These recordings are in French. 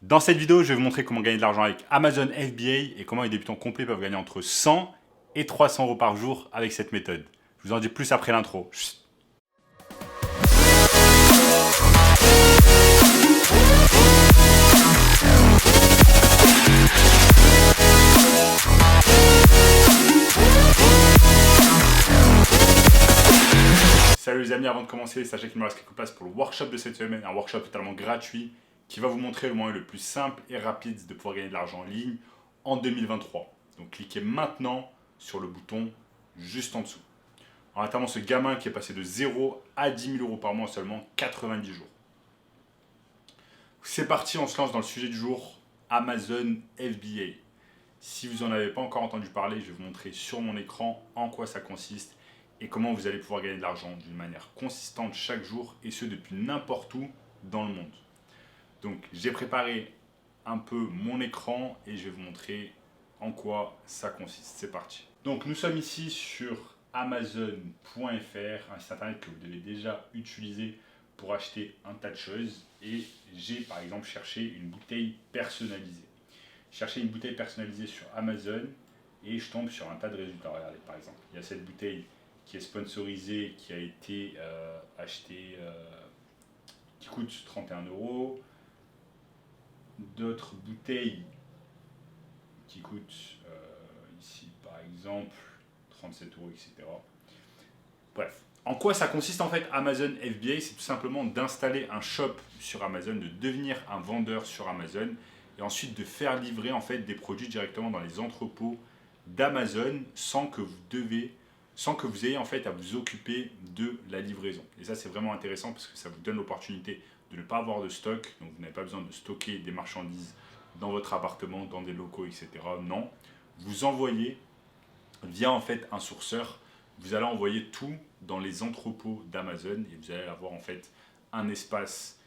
Dans cette vidéo, je vais vous montrer comment gagner de l'argent avec Amazon FBA et comment les débutants complets peuvent gagner entre 100 et 300 euros par jour avec cette méthode. Je vous en dis plus après l'intro. Salut les amis, avant de commencer, sachez qu'il me reste quelques places pour le workshop de cette semaine, un workshop totalement gratuit qui va vous montrer le moyen le plus simple et rapide de pouvoir gagner de l'argent en ligne en 2023. Donc cliquez maintenant sur le bouton juste en dessous. En attendant ce gamin qui est passé de 0 à 10 000 euros par mois en seulement 90 jours. C'est parti, on se lance dans le sujet du jour, Amazon FBA. Si vous n'en avez pas encore entendu parler, je vais vous montrer sur mon écran en quoi ça consiste et comment vous allez pouvoir gagner de l'argent d'une manière consistante chaque jour et ce depuis n'importe où dans le monde. Donc j'ai préparé un peu mon écran et je vais vous montrer en quoi ça consiste. C'est parti. Donc nous sommes ici sur Amazon.fr, un site internet que vous devez déjà utiliser pour acheter un tas de choses et j'ai par exemple cherché une bouteille personnalisée. Chercher une bouteille personnalisée sur Amazon et je tombe sur un tas de résultats. Regardez par exemple, il y a cette bouteille qui est sponsorisée, qui a été achetée, qui coûte 31 euros. D'autres bouteilles qui coûtent ici par exemple 37 euros, etc. Bref, en quoi ça consiste en fait Amazon FBA? C'est tout simplement d'installer un shop sur Amazon, de devenir un vendeur sur Amazon et ensuite de faire livrer en fait des produits directement dans les entrepôts d'Amazon sans que vous ayez en fait à vous occuper de la livraison. Et ça c'est vraiment intéressant parce que ça vous donne l'opportunité de ne pas avoir de stock, donc vous n'avez pas besoin de stocker des marchandises dans votre appartement, dans des locaux, etc. Non, vous envoyez via en fait un sourceur, vous allez envoyer tout dans les entrepôts d'Amazon et vous allez avoir en fait un espace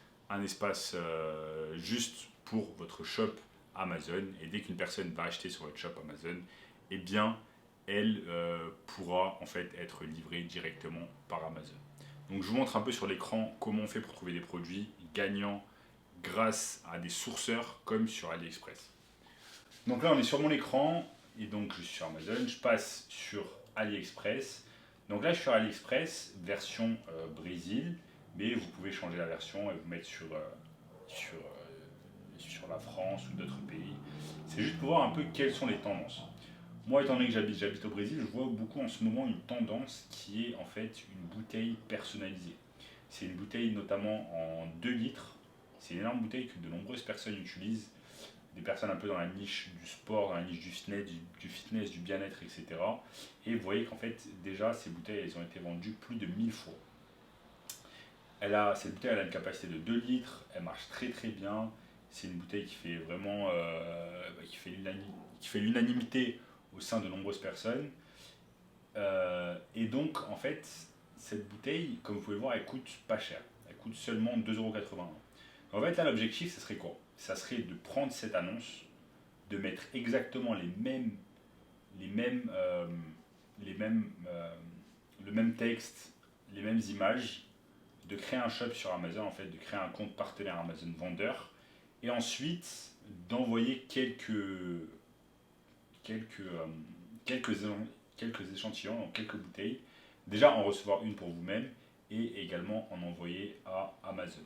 juste pour votre shop Amazon. Et dès qu'une personne va acheter sur votre shop Amazon, eh bien elle pourra en fait être livrée directement par Amazon. Donc je vous montre un peu sur l'écran comment on fait pour trouver des produits gagnants grâce à des sourceurs comme sur AliExpress. Donc là on est sur mon écran et donc je suis sur Amazon, je passe sur AliExpress. Donc là je suis sur AliExpress version Brésil, mais vous pouvez changer la version et vous mettre sur la France ou d'autres pays. C'est juste pour voir un peu quelles sont les tendances. Moi, étant donné que j'habite au Brésil, je vois beaucoup en ce moment une tendance qui est en fait une bouteille personnalisée. C'est une bouteille notamment en 2 litres. C'est une énorme bouteille que de nombreuses personnes utilisent. Des personnes un peu dans la niche du sport, dans la niche du fitness, du bien-être, etc. Et vous voyez qu'en fait, déjà, ces bouteilles, elles ont été vendues plus de 1000 fois. Cette bouteille elle a une capacité de 2 litres, elle marche très très bien. C'est une bouteille qui fait vraiment qui fait l'unanimité au sein de nombreuses personnes. Et donc, en fait, cette bouteille, comme vous pouvez voir, elle coûte pas cher. Elle coûte seulement 2,81 €. En fait, là, l'objectif, ce serait quoi? Ça serait de prendre cette annonce, de mettre exactement les mêmes, le même texte, les mêmes images, de créer un shop sur Amazon, en fait, de créer un compte partenaire Amazon vendeur, et ensuite d'envoyer quelques, quelques, quelques échantillons, donc quelques bouteilles, déjà en recevoir une pour vous-même et également en envoyer à Amazon.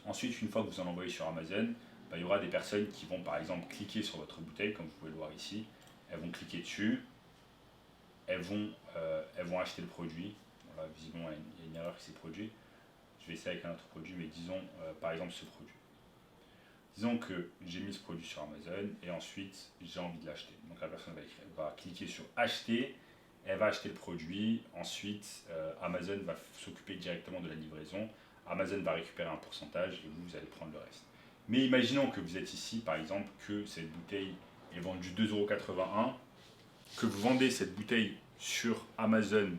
Ensuite, une fois que vous en envoyez sur Amazon, il y aura des personnes qui vont par exemple cliquer sur votre bouteille, comme vous pouvez le voir ici. Elles vont cliquer dessus, elles vont acheter le produit. Voilà, visiblement, il y a une erreur qui s'est produite. Je vais essayer avec un autre produit, mais disons par exemple ce produit. Disons que j'ai mis ce produit sur Amazon et ensuite j'ai envie de l'acheter. Donc la personne va cliquer sur acheter, elle va acheter le produit. Ensuite, Amazon va s'occuper directement de la livraison. Amazon va récupérer un pourcentage et vous allez prendre le reste. Mais imaginons que vous êtes ici, par exemple, que cette bouteille est vendue 2,81 €, que vous vendez cette bouteille sur Amazon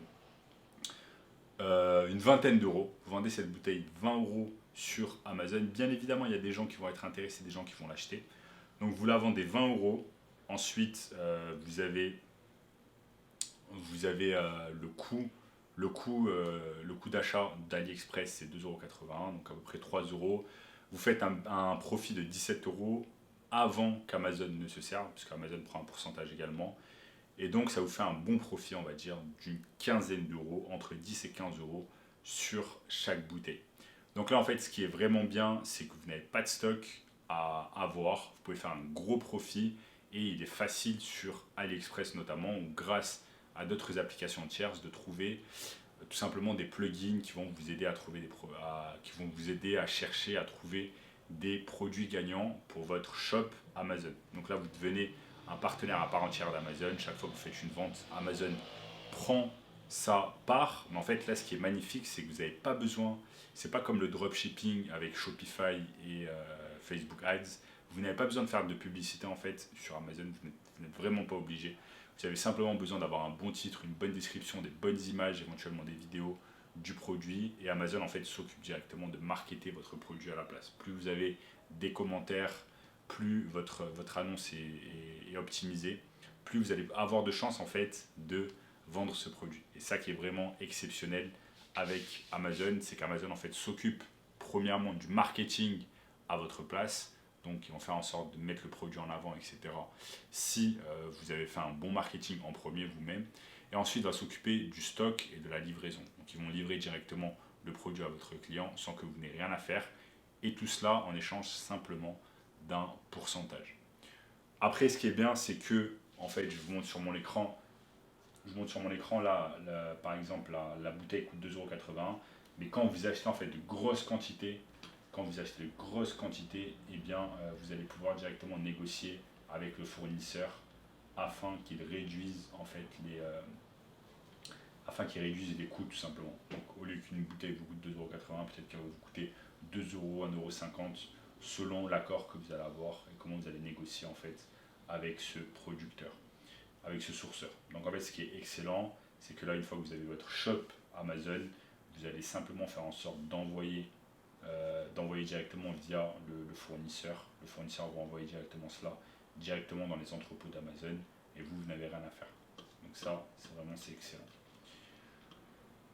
une vingtaine d'euros. Vous vendez cette bouteille 20 € sur Amazon. Bien évidemment, il y a des gens qui vont être intéressés, des gens qui vont l'acheter. Donc vous la vendez 20 €. Ensuite, vous avez le coût d'achat d'AliExpress, c'est 2,81 €, donc à peu près 3 €. vous faites un profit de 17 euros avant qu'Amazon ne se serve, puisque Amazon prend un pourcentage également. Et donc, ça vous fait un bon profit, on va dire, d'une quinzaine d'euros, entre 10 et 15 euros sur chaque bouteille. Donc là, en fait, ce qui est vraiment bien, c'est que vous n'avez pas de stock à avoir. Vous pouvez faire un gros profit et il est facile sur AliExpress notamment, ou grâce à d'autres applications tierces, de trouver tout simplement des plugins qui vont vous aider à trouver qui vont vous aider à chercher à trouver des produits gagnants pour votre shop Amazon. Donc là, vous devenez un partenaire à part entière d'Amazon. Chaque fois que vous faites une vente, Amazon prend sa part. Mais en fait, là, ce qui est magnifique, c'est que vous n'avez pas besoin, c'est pas comme le dropshipping avec Shopify et Facebook Ads. Vous n'avez pas besoin de faire de publicité en fait sur Amazon, vous n'êtes vraiment pas obligé. Vous avez simplement besoin d'avoir un bon titre, une bonne description, des bonnes images, éventuellement des vidéos du produit. Et Amazon en fait s'occupe directement de marketer votre produit à la place. Plus vous avez des commentaires, plus votre annonce est optimisée, plus vous allez avoir de chances en fait de vendre ce produit. Et ça qui est vraiment exceptionnel avec Amazon, c'est qu'Amazon en fait s'occupe premièrement du marketing à votre place. Donc ils vont faire en sorte de mettre le produit en avant, etc. Si vous avez fait un bon marketing en premier vous-même. Et ensuite, va s'occuper du stock et de la livraison. Donc ils vont livrer directement le produit à votre client sans que vous n'ayez rien à faire. Et tout cela en échange simplement d'un pourcentage. Après, ce qui est bien, c'est que, en fait, je vous montre sur mon écran, là, par exemple, la bouteille coûte 2,81 €. Mais quand vous achetez en fait de grosses quantités, eh bien, vous allez pouvoir directement négocier avec le fournisseur afin qu'il réduise en fait les coûts tout simplement. Donc au lieu qu'une bouteille vous coûte 2,80 €, peut-être qu'elle va vous coûter 2 euros, 1,50 € selon l'accord que vous allez avoir et comment vous allez négocier en fait avec ce producteur, avec ce sourceur. Donc en fait, ce qui est excellent, c'est que là, une fois que vous avez votre shop Amazon, vous allez simplement faire en sorte d'envoyer directement via le fournisseur. Le fournisseur va envoyer directement cela directement dans les entrepôts d'Amazon et vous n'avez rien à faire. Donc ça, c'est excellent.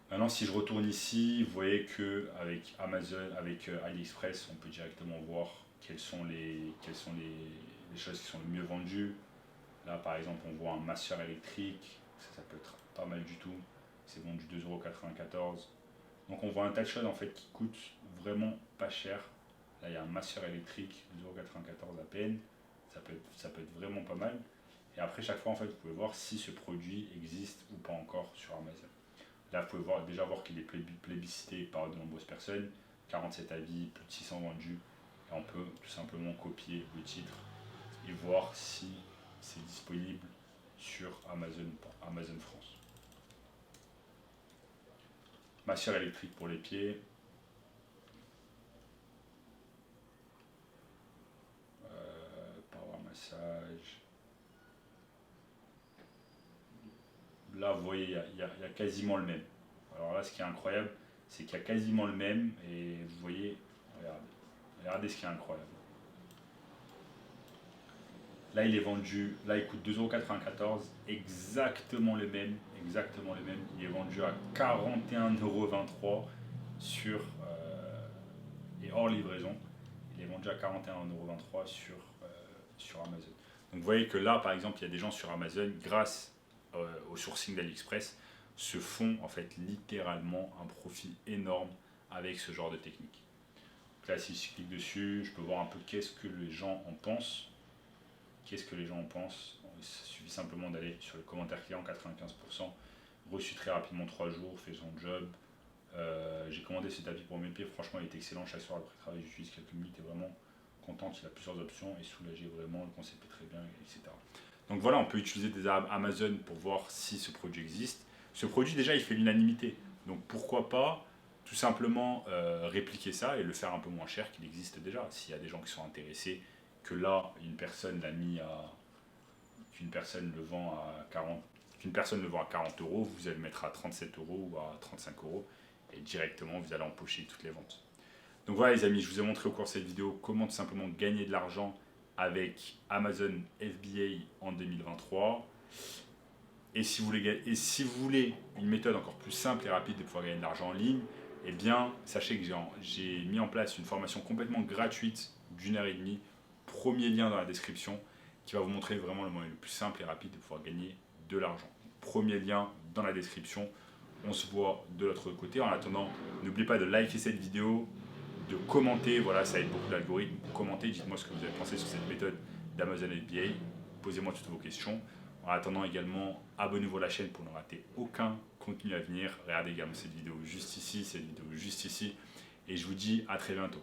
Maintenant, si je retourne ici, vous voyez que avec Amazon, avec AliExpress, on peut directement voir quelles sont les choses qui sont les mieux vendues. Là, par exemple, on voit un masseur électrique. Ça peut être pas mal du tout. C'est vendu 2,94 €. Donc, on voit un tas de choses en fait qui coûtent vraiment pas cher. Là, il y a un masseur électrique, 2,94 € à peine. Ça peut être vraiment pas mal. Et après, chaque fois, en fait, vous pouvez voir si ce produit existe ou pas encore sur Amazon. Là, vous pouvez déjà voir qu'il est plébiscité par de nombreuses personnes. 47 avis, plus de 600 vendus. Et on peut tout simplement copier le titre et voir si c'est disponible sur Amazon France. Masseur électrique pour les pieds. Power massage. Là, vous voyez, il y a quasiment le même. Alors là, ce qui est incroyable, c'est qu'il y a quasiment le même. Et vous voyez, regardez ce qui est incroyable. Là, il est vendu, là, il coûte 2,94 €, exactement le même. Il est vendu à 41,23 € et hors livraison. Il est vendu à 41,23 € sur Amazon. Donc vous voyez que là, par exemple, il y a des gens sur Amazon, grâce au sourcing d'AliExpress, se font en fait littéralement un profit énorme avec ce genre de technique. Donc là, si je clique dessus, je peux voir un peu qu'est-ce que les gens en pensent. Il suffit simplement d'aller sur le commentaire client, 95%, reçu très rapidement 3 jours, fait son job. J'ai commandé ce tapis pour mes pieds, franchement il est excellent, chaque soir après le travail j'utilise quelques minutes et vraiment content, il a plusieurs options et soulagé vraiment, le concept est très bien, etc. Donc voilà, on peut utiliser des Amazon pour voir si ce produit existe. Ce produit déjà il fait l'unanimité, donc pourquoi pas tout simplement répliquer ça et le faire un peu moins cher qu'il existe déjà. S'il y a des gens qui sont intéressés, que là une personne qu'une personne le vend à 40 €, vous allez le mettre à 37 € ou à 35 € et directement vous allez empocher toutes les ventes. Donc voilà les amis, je vous ai montré au cours de cette vidéo comment tout simplement gagner de l'argent avec Amazon FBA en 2023. Et si vous voulez une méthode encore plus simple et rapide de pouvoir gagner de l'argent en ligne, eh bien, sachez que j'ai mis en place une formation complètement gratuite d'1 heure et demie, premier lien dans la description, qui va vous montrer vraiment le moyen le plus simple et rapide de pouvoir gagner de l'argent. Premier lien dans la description. On se voit de l'autre côté. En attendant, n'oubliez pas de liker cette vidéo, de commenter, voilà, ça aide beaucoup l'algorithme. Commentez, dites-moi ce que vous avez pensé sur cette méthode d'Amazon FBA. Posez-moi toutes vos questions. En attendant également, abonnez-vous à la chaîne pour ne rater aucun contenu à venir. Regardez également cette vidéo juste ici, cette vidéo juste ici. Et je vous dis à très bientôt.